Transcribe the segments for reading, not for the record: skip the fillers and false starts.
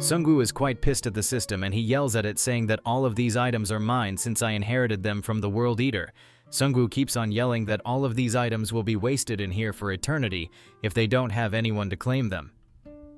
Sungwoo is quite pissed at the system and he yells at it saying that all of these items are mine since I inherited them from the World Eater. Sungwoo keeps on yelling that all of these items will be wasted in here for eternity if they don't have anyone to claim them.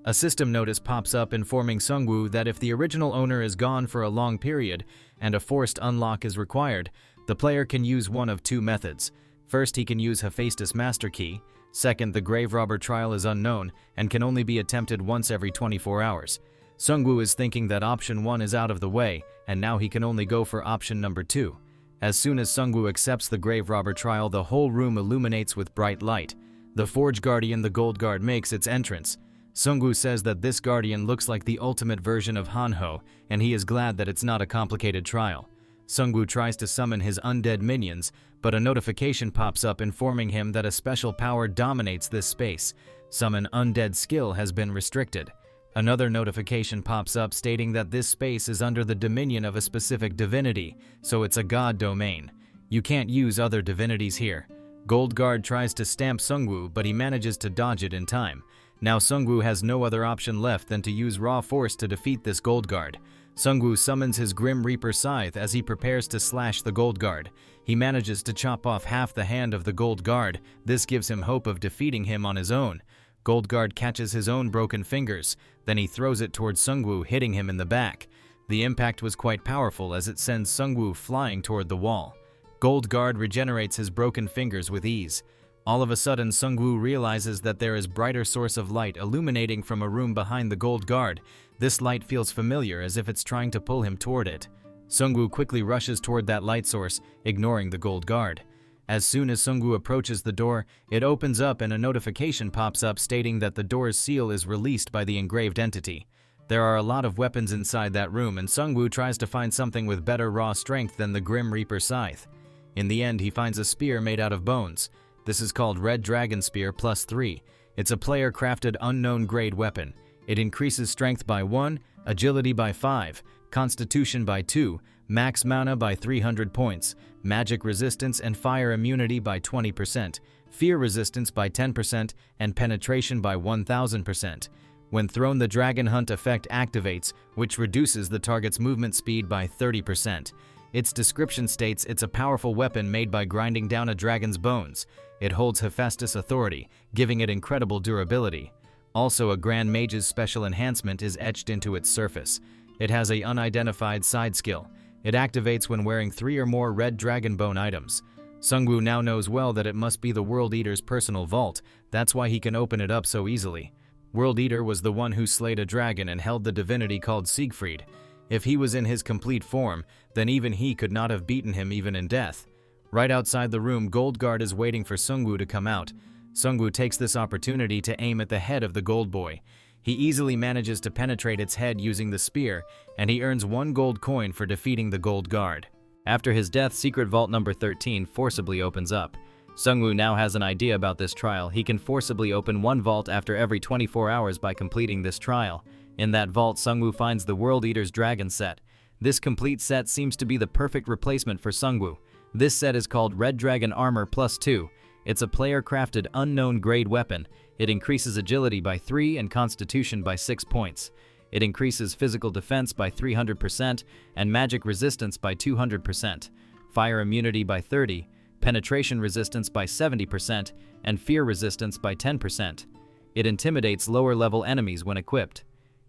A system notice pops up informing Sungwoo that if the original owner is gone for a long period and a forced unlock is required, the player can use one of two methods. First, he can use Hephaestus Master Key. Second, the Grave Robber trial is unknown and can only be attempted once every 24 hours. Sungwoo is thinking that option 1 is out of the way, and now he can only go for option number 2. As soon as Sungwoo accepts the Grave Robber trial, the whole room illuminates with bright light. The Forge Guardian, the Gold Guard, makes its entrance. Sungwoo says that this Guardian looks like the ultimate version of Hanho, and he is glad that it's not a complicated trial. Sungwoo tries to summon his undead minions, but a notification pops up informing him that a special power dominates this space. Summon Undead skill has been restricted. Another notification pops up stating that this space is under the dominion of a specific divinity, so it's a god domain. You can't use other divinities here. Gold Guard tries to stamp Sungwoo, but he manages to dodge it in time. Now Sungwoo has no other option left than to use raw force to defeat this Gold Guard. Sungwoo summons his Grim Reaper Scythe as he prepares to slash the Gold Guard. He manages to chop off half the hand of the Gold Guard. This gives him hope of defeating him on his own. Gold Guard catches his own broken fingers, then he throws it towards Sungwoo, hitting him in the back. The impact was quite powerful as it sends Sungwoo flying toward the wall. Gold Guard regenerates his broken fingers with ease. All of a sudden, Sungwoo realizes that there is a brighter source of light illuminating from a room behind the Gold Guard. This light feels familiar, as if it's trying to pull him toward it. Sungwoo quickly rushes toward that light source, ignoring the Gold Guard. As soon as Sungwoo approaches the door, it opens up and a notification pops up stating that the door's seal is released by the engraved entity. There are a lot of weapons inside that room, and Sungwoo tries to find something with better raw strength than the Grim Reaper Scythe. In the end, he finds a spear made out of bones. This is called Red Dragon Spear +3. It's a player-crafted unknown grade weapon. It increases strength by 1, agility by 5, constitution by 2, max mana by 300 points, magic resistance and fire immunity by 20%, fear resistance by 10%, and penetration by 1000%. When thrown, the Dragon Hunt effect activates, which reduces the target's movement speed by 30%. Its description states it's a powerful weapon made by grinding down a dragon's bones. It holds Hephaestus authority, giving it incredible durability. Also, a Grand Mage's special enhancement is etched into its surface. It has an unidentified side skill. It activates when wearing 3 or more red dragon bone items. Sungwoo now knows well that it must be the World Eater's personal vault. That's why he can open it up so easily. World Eater was the one who slayed a dragon and held the divinity called Siegfried. If he was in his complete form, then even he could not have beaten him even in death. Right outside the room, Gold Guard is waiting for Sungwoo to come out. Sungwoo takes this opportunity to aim at the head of the Gold Boy. He easily manages to penetrate its head using the spear, and he earns 1 gold coin for defeating the Gold Guard. After his death, Secret Vault number 13 forcibly opens up. Sungwoo now has an idea about this trial. He can forcibly open 1 vault after every 24 hours by completing this trial. In that vault, Sungwoo finds the World Eater's Dragon set. This complete set seems to be the perfect replacement for Sungwoo. This set is called Red Dragon Armor +2. It's a player-crafted unknown grade weapon. It increases agility by 3 and constitution by 6 points. It increases physical defense by 300% and magic resistance by 200%, fire immunity by 30%, penetration resistance by 70%, and fear resistance by 10%. It intimidates lower-level enemies when equipped.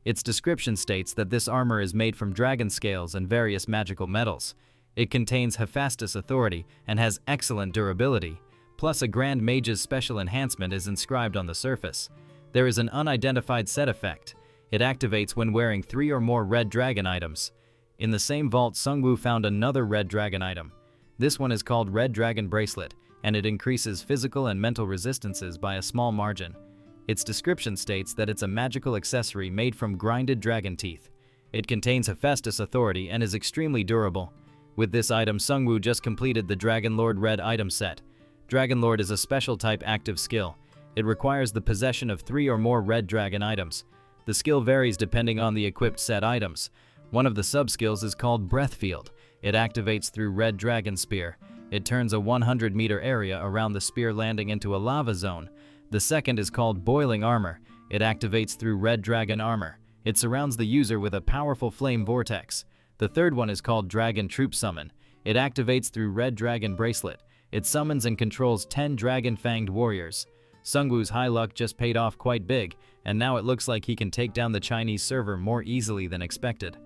Its description states that this armor is made from dragon scales and various magical metals. It contains Hephaestus authority and has excellent durability. Plus, a Grand Mage's special enhancement is inscribed on the surface. There is an unidentified set effect. It activates when wearing 3 or more red dragon items. In the same vault, Sungwoo found another red dragon item. This one is called Red Dragon Bracelet, and it increases physical and mental resistances by a small margin. Its description states that it's a magical accessory made from grinded dragon teeth. It contains Hephaestus authority and is extremely durable. With this item, Sungwoo just completed the Dragon Lord Red item set. Dragon Lord is a special type active skill. It requires the possession of 3 or more red dragon items. The skill varies depending on the equipped set items. One of the sub-skills is called Breath Field. It activates through Red Dragon Spear. It turns a 100-meter area around the spear landing into a lava zone. The second is called Boiling Armor. It activates through Red Dragon Armor. It surrounds the user with a powerful flame vortex. The third one is called Dragon Troop Summon. It activates through Red Dragon Bracelet. It summons and controls 10 dragon-fanged warriors. Sungwoo's high luck just paid off quite big, and now it looks like he can take down the Chinese server more easily than expected.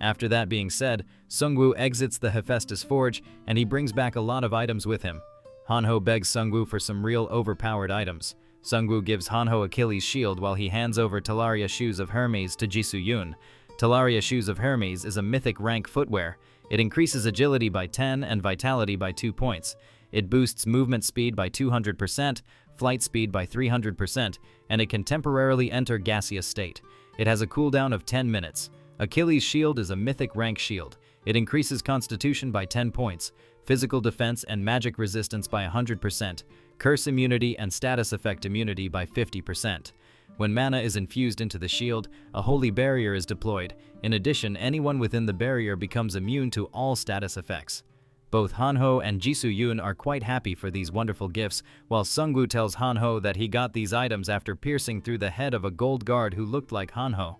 After that being said, Sungwoo exits the Hephaestus Forge, and he brings back a lot of items with him. Hanho begs Sungwoo for some real overpowered items. Sungwoo gives Hanho Achilles' shield while he hands over Talaria Shoes of Hermes to Jisoo-yoon. Talaria Shoes of Hermes is a mythic rank footwear. It increases agility by 10 and vitality by 2 points. It boosts movement speed by 200%, flight speed by 300%, and it can temporarily enter gaseous state. It has a cooldown of 10 minutes. Achilles' shield is a mythic rank shield. It increases constitution by 10 points, physical defense and magic resistance by 100%, curse immunity and status effect immunity by 50%. When mana is infused into the shield, a holy barrier is deployed. In addition, anyone within the barrier becomes immune to all status effects. Both Hanho and Jisoo-yoon are quite happy for these wonderful gifts, while Sungwoo tells Hanho that he got these items after piercing through the head of a gold guard who looked like Hanho.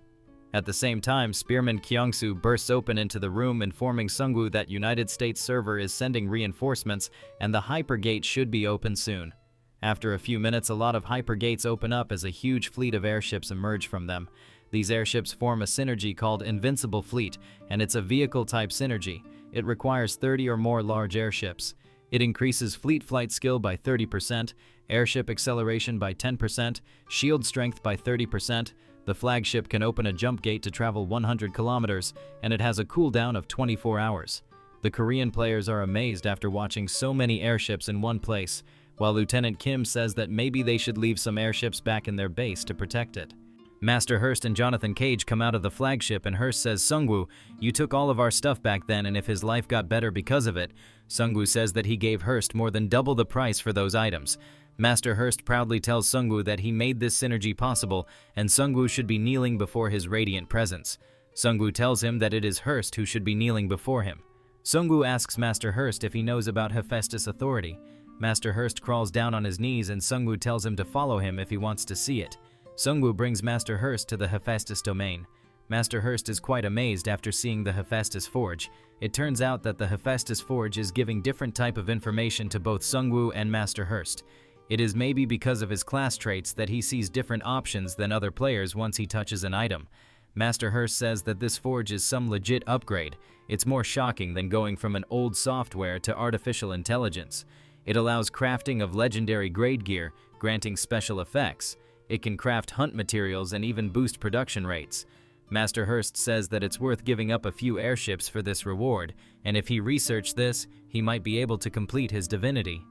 At the same time, Spearman Kyungsoo bursts open into the room, informing Sungwoo that United States server is sending reinforcements and the hypergate should be open soon. After a few minutes, a lot of hypergates open up as a huge fleet of airships emerge from them. These airships form a synergy called Invincible Fleet, and it's a vehicle-type synergy. It requires 30 or more large airships. It increases fleet flight skill by 30%, airship acceleration by 10%, shield strength by 30%. The flagship can open a jump gate to travel 100 kilometers, and it has a cooldown of 24 hours. The Korean players are amazed after watching so many airships in one place, while Lieutenant Kim says that maybe they should leave some airships back in their base to protect it. Master Hurst and Jonathan Cage come out of the flagship, and Hurst says, "Sungwoo, you took all of our stuff back then, and if his life got better because of it." Sungwoo says that he gave Hurst more than double the price for those items. Master Hurst proudly tells Sungwoo that he made this synergy possible, and Sungwoo should be kneeling before his radiant presence. Sungwoo tells him that it is Hurst who should be kneeling before him. Sungwoo asks Master Hurst if he knows about Hephaestus authority. Master Hurst crawls down on his knees, and Sungwoo tells him to follow him if he wants to see it. Sungwoo brings Master Hurst to the Hephaestus domain. Master Hurst is quite amazed after seeing the Hephaestus Forge. It turns out that the Hephaestus Forge is giving different type of information to both Sungwoo and Master Hurst. It is maybe because of his class traits that he sees different options than other players once he touches an item. Master Hurst says that this forge is some legit upgrade. It's more shocking than going from an old software to artificial intelligence. It allows crafting of legendary grade gear, granting special effects. It can craft hunt materials and even boost production rates. Master Hurst says that it's worth giving up a few airships for this reward, and if he researched this, he might be able to complete his divinity.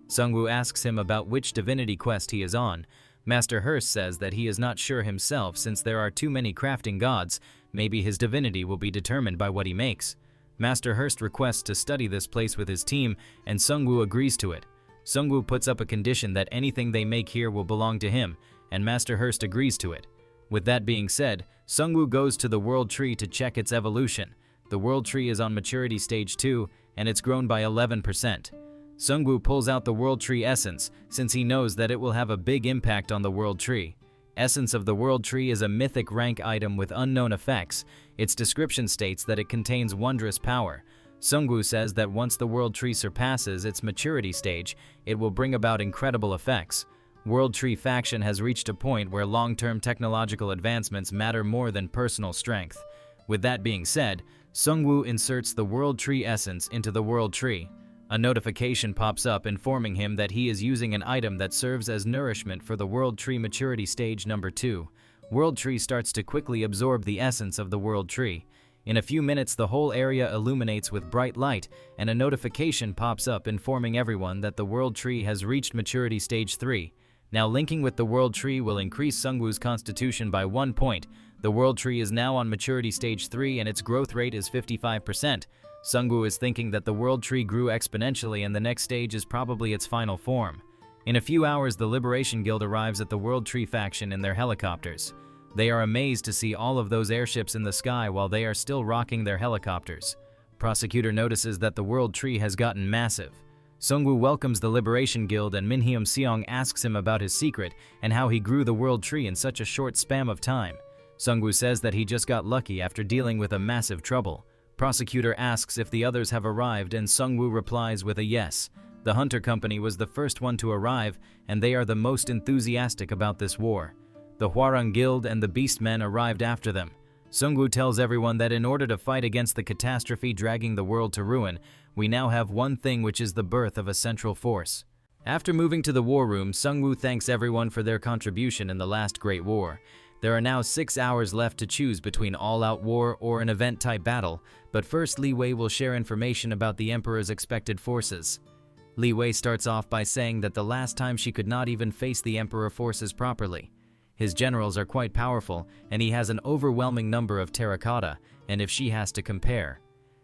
Sungwoo asks him about which divinity quest he is on. Master Hurst says that he is not sure himself since there are too many crafting gods. Maybe his divinity will be determined by what he makes. Master Hurst requests to study this place with his team, and Sungwoo agrees to it. Sungwoo puts up a condition that anything they make here will belong to him, and Master Hurst agrees to it. With that being said, Sungwoo goes to the World Tree to check its evolution. The World Tree is on Maturity Stage 2, and it's grown by 11%. Sungwoo pulls out the World Tree Essence, since he knows that it will have a big impact on the World Tree. Essence of the World Tree is a mythic rank item with unknown effects. Its description states that it contains wondrous power. Sungwoo says that once the World Tree surpasses its maturity stage, it will bring about incredible effects. World Tree faction has reached a point where long-term technological advancements matter more than personal strength. With that being said, Sungwoo inserts the World Tree Essence into the World Tree. A notification pops up informing him that he is using an item that serves as nourishment for the World Tree Maturity Stage number 2. World Tree starts to quickly absorb the essence of the World Tree. In a few minutes, the whole area illuminates with bright light, and a notification pops up informing everyone that the World Tree has reached Maturity Stage 3. Now linking with the World Tree will increase Sungwoo's constitution by 1 point. The World Tree is now on Maturity Stage 3 and its growth rate is 55%. Sungwoo is thinking that the World Tree grew exponentially and the next stage is probably its final form. In a few hours, the Liberation Guild arrives at the World Tree faction in their helicopters. They are amazed to see all of those airships in the sky while they are still rocking their helicopters. Prosecutor notices that the World Tree has gotten massive. Sungwoo welcomes the Liberation Guild and Minhyum Seong asks him about his secret and how he grew the World Tree in such a short span of time. Sungwoo says that he just got lucky after dealing with a massive trouble. Prosecutor asks if the others have arrived and Sungwoo replies with a yes. The Hunter Company was the first one to arrive and they are the most enthusiastic about this war. The Hwarang Guild and the Beastmen arrived after them. Sungwoo tells everyone that in order to fight against the catastrophe dragging the world to ruin, we now have one thing, which is the birth of a central force. After moving to the war room, Sungwoo thanks everyone for their contribution in the last Great War. There are now 6 hours left to choose between all-out war or an event-type battle, but first Li Wei will share information about the Emperor's expected forces. Li Wei starts off by saying that the last time she could not even face the Emperor forces properly. His generals are quite powerful, and he has an overwhelming number of terracotta, and if she has to compare,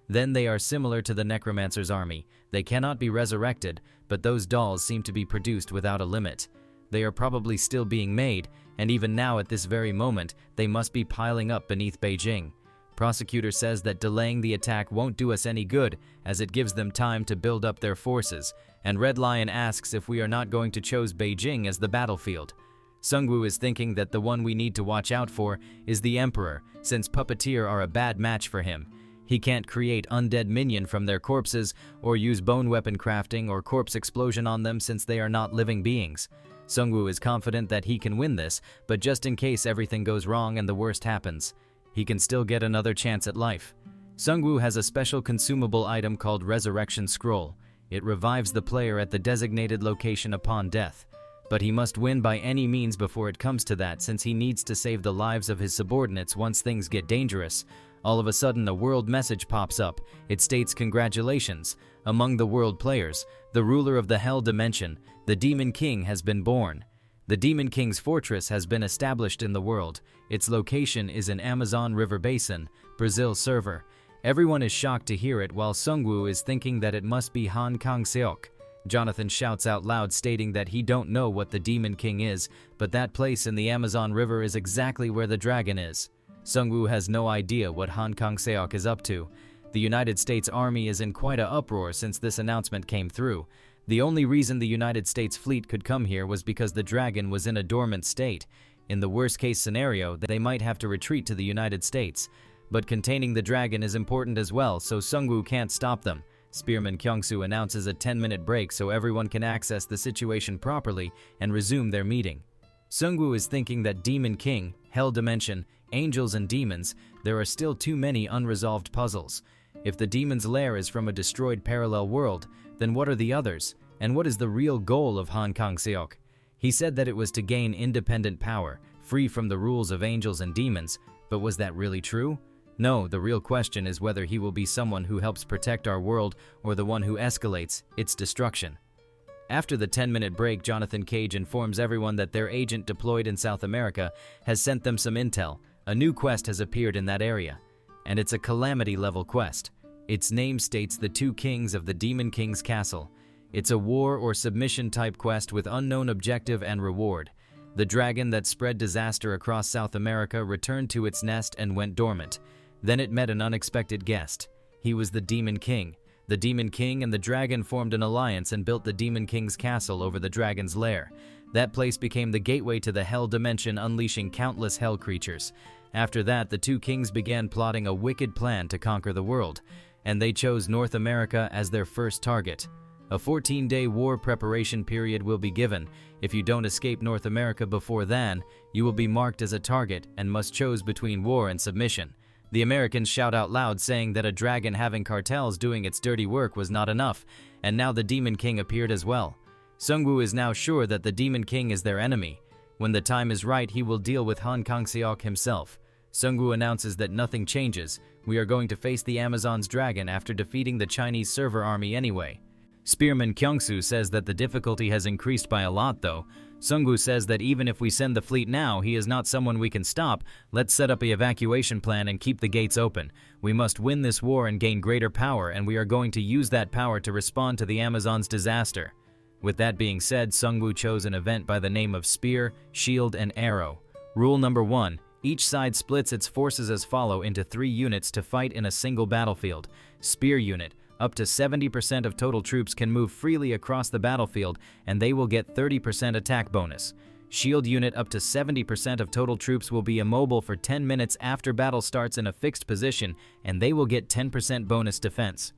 then they are similar to the Necromancer's army. They cannot be resurrected, but those dolls seem to be produced without a limit. They are probably still being made, and even now at this very moment, they must be piling up beneath Beijing. Prosecutor says that delaying the attack won't do us any good, as it gives them time to build up their forces, and Red Lion asks if we are not going to choose Beijing as the battlefield. Sungwoo is thinking that the one we need to watch out for is the Emperor, since puppeteer are a bad match for him. He can't create undead minion from their corpses, or use bone weapon crafting or corpse explosion on them since they are not living beings. Sungwoo is confident that he can win this, but just in case everything goes wrong and the worst happens, he can still get another chance at life. Sungwoo has a special consumable item called Resurrection Scroll. It revives the player at the designated location upon death. But he must win by any means before it comes to that, since he needs to save the lives of his subordinates once things get dangerous. All of a sudden, a world message pops up. It states, "Congratulations. Among the world players, the ruler of the Hell Dimension, the Demon King, has been born. The Demon King's fortress has been established in the world. Its location is in Amazon River Basin, Brazil server." Everyone is shocked to hear it, while Sungwoo is thinking that it must be Han Kang-seok. Jonathan shouts out loud, stating that he don't know what the Demon King is, but that place in the Amazon River is exactly where the dragon is. Sungwoo has no idea what Han Kang-seok is up to. The United States Army is in quite a uproar since this announcement came through. The only reason the United States fleet could come here was because the dragon was in a dormant state. In the worst case scenario, they might have to retreat to the United States. But containing the dragon is important as well, so Sungwoo can't stop them. Spearman Kyungsoo announces a 10-minute break so everyone can access the situation properly and resume their meeting. Sungwoo is thinking that Demon King, Hell Dimension, angels and demons, there are still too many unresolved puzzles. If the demon's lair is from a destroyed parallel world, then what are the others? And what is the real goal of Han Kang-seok? He said that it was to gain independent power, free from the rules of angels and demons, but was that really true? No, the real question is whether he will be someone who helps protect our world or the one who escalates its destruction. After the 10-minute break, Jonathan Cage informs everyone that their agent deployed in South America has sent them some intel. A new quest has appeared in that area, and it's a Calamity level quest. Its name states the two kings of the Demon King's castle. It's a war or submission type quest with unknown objective and reward. The dragon that spread disaster across South America returned to its nest and went dormant. Then it met an unexpected guest. He was the Demon King. The Demon King and the dragon formed an alliance and built the Demon King's castle over the dragon's lair. That place became the gateway to the Hell Dimension, unleashing countless hell creatures. After that, the two kings began plotting a wicked plan to conquer the world, and they chose North America as their first target. A 14-day war preparation period will be given. If you don't escape North America before then, you will be marked as a target and must choose between war and submission. The Americans shout out loud, saying that a dragon having cartels doing its dirty work was not enough, and now the Demon King appeared as well. Sungwoo is now sure that the Demon King is their enemy. When the time is right, he will deal with Han Kang-seok himself. Sungwoo announces that nothing changes. We are going to face the Amazon's dragon after defeating the Chinese server army anyway. Spearman Kyungsoo says that the difficulty has increased by a lot though. Sungwoo says that even if we send the fleet now, he is not someone we can stop. Let's set up an evacuation plan and keep the gates open. We must win this war and gain greater power, and we are going to use that power to respond to the Amazon's disaster. With that being said, Sungwoo chose an event by the name of Spear, Shield, and Arrow. Rule number 1. Each side splits its forces as follow into 3 units to fight in a single battlefield. Spear unit. Up to 70% of total troops can move freely across the battlefield, and they will get 30% attack bonus. Shield unit up to 70% of total troops will be immobile for 10 minutes after battle starts in a fixed position, and they will get 10% bonus defense.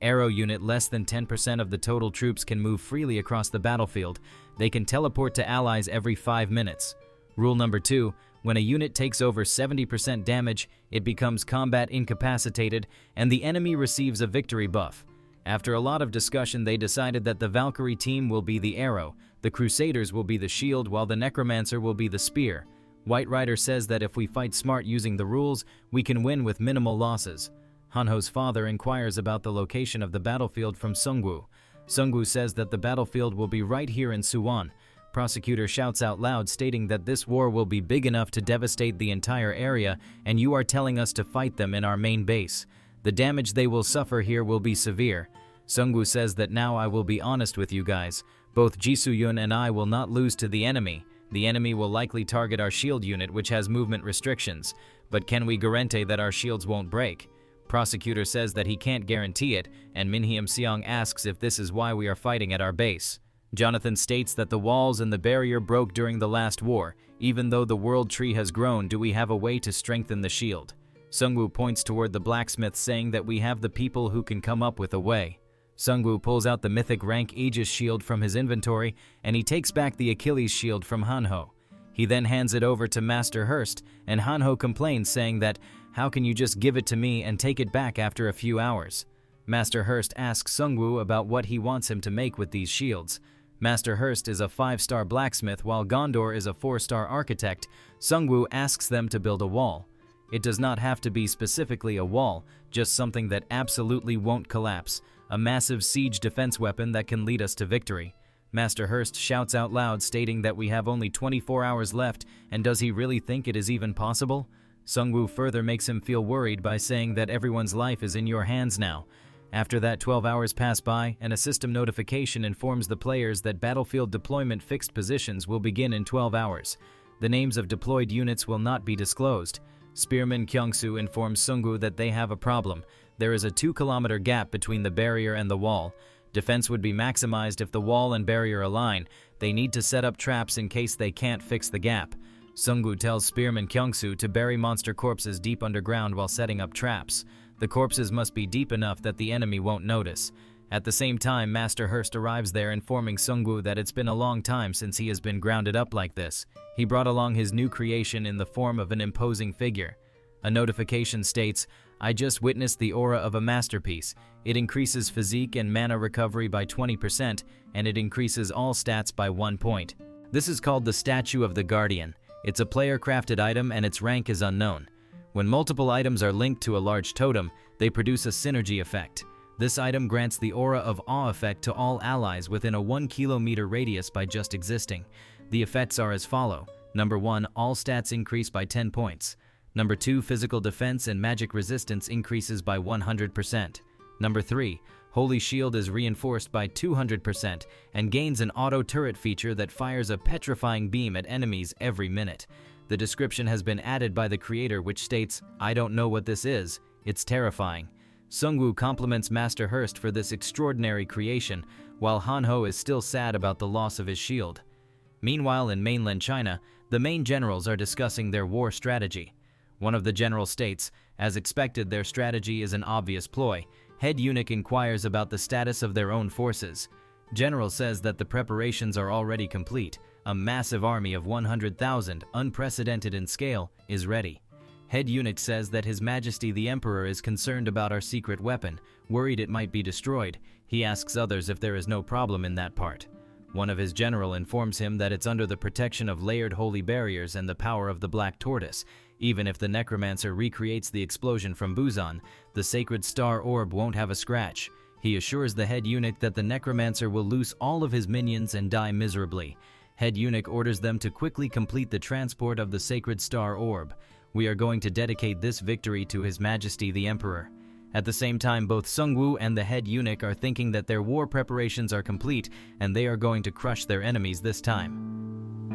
Arrow unit less than 10% of the total troops can move freely across the battlefield. They can teleport to allies every 5 minutes. Rule number 2, when a unit takes over 70% damage, it becomes combat incapacitated, and the enemy receives a victory buff. After a lot of discussion, they decided that the Valkyrie team will be the arrow, the Crusaders will be the shield, while the Necromancer will be the spear. White Rider says that if we fight smart using the rules, we can win with minimal losses. Hanho's father inquires about the location of the battlefield from Sungwoo. Sungwoo says that the battlefield will be right here in Suwon. Prosecutor shouts out loud, stating that this war will be big enough to devastate the entire area, and you are telling us to fight them in our main base. The damage they will suffer here will be severe. Sungwoo says that now I will be honest with you guys. Both Jisoo-yun and I will not lose to the enemy. The enemy will likely target our shield unit, which has movement restrictions. But can we guarantee that our shields won't break? Prosecutor says that he can't guarantee it, and Min Hyum-seong asks if this is why we are fighting at our base. Jonathan states that the walls and the barrier broke during the last war. Even though the world tree has grown, do we have a way to strengthen the shield? Sungwoo points toward the blacksmith, saying that we have the people who can come up with a way. Sungwoo pulls out the mythic rank Aegis shield from his inventory, and he takes back the Achilles shield from Hanho. He then hands it over to Master Hurst, and Hanho complains, saying that, "How can you just give it to me and take it back after a few hours?" Master Hurst asks Sungwoo about what he wants him to make with these shields. Master Hurst is a 5-star blacksmith, while Gondor is a 4-star architect. Sungwoo asks them to build a wall. It does not have to be specifically a wall, just something that absolutely won't collapse, a massive siege defense weapon that can lead us to victory. Master Hurst shouts out loud, stating that we have only 24 hours left, and does he really think it is even possible? Sungwoo further makes him feel worried by saying that everyone's life is in your hands now. After that, 12 hours pass by, and a system notification informs the players that battlefield deployment fixed positions will begin in 12 hours. The names of deployed units will not be disclosed. Spearman Kyungsoo informs Sungwoo that they have a problem. There is a 2-kilometer gap between the barrier and the wall. Defense would be maximized if the wall and barrier align. They need to set up traps in case they can't fix the gap. Sungwoo tells Spearman Kyungsoo to bury monster corpses deep underground while setting up traps. The corpses must be deep enough that the enemy won't notice. At the same time, Master Hurst arrives there, informing Sungwoo that it's been a long time since he has been grounded up like this. He brought along his new creation in the form of an imposing figure. A notification states, "I just witnessed the aura of a masterpiece. It increases physique and mana recovery by 20%, and it increases all stats by 1 point. This is called the Statue of the Guardian. It's a player-crafted item, and its rank is unknown. When multiple items are linked to a large totem, they produce a synergy effect. This item grants the aura of awe effect to all allies within a 1-kilometer radius by just existing. The effects are as follow. Number 1, all stats increase by 10 points. Number 2, physical defense and magic resistance increases by 100%. Number 3, Holy Shield is reinforced by 200% and gains an auto turret feature that fires a petrifying beam at enemies every minute. The description has been added by the creator, which states, "I don't know what this is. It's terrifying." Sungwoo compliments Master Hurst for this extraordinary creation, while Hanho is still sad about the loss of his shield. Meanwhile, in mainland China, the main generals are discussing their war strategy. One of the generals states, as expected, their strategy is an obvious ploy. Head eunuch inquires about the status of their own forces. General says that the preparations are already complete. A massive army of 100,000, unprecedented in scale, is ready. Head eunuch says that His Majesty the Emperor is concerned about our secret weapon, worried it might be destroyed. He asks others if there is no problem in that part. One of his general informs him that it's under the protection of layered holy barriers and the power of the Black Tortoise. Even if the Necromancer recreates the explosion from Busan, the sacred star orb won't have a scratch. He assures the head eunuch that the Necromancer will loose all of his minions and die miserably. Head eunuch orders them to quickly complete the transport of the sacred star orb. We are going to dedicate this victory to His Majesty the Emperor. At the same time, both Sungwoo and the head eunuch are thinking that their war preparations are complete and they are going to crush their enemies this time.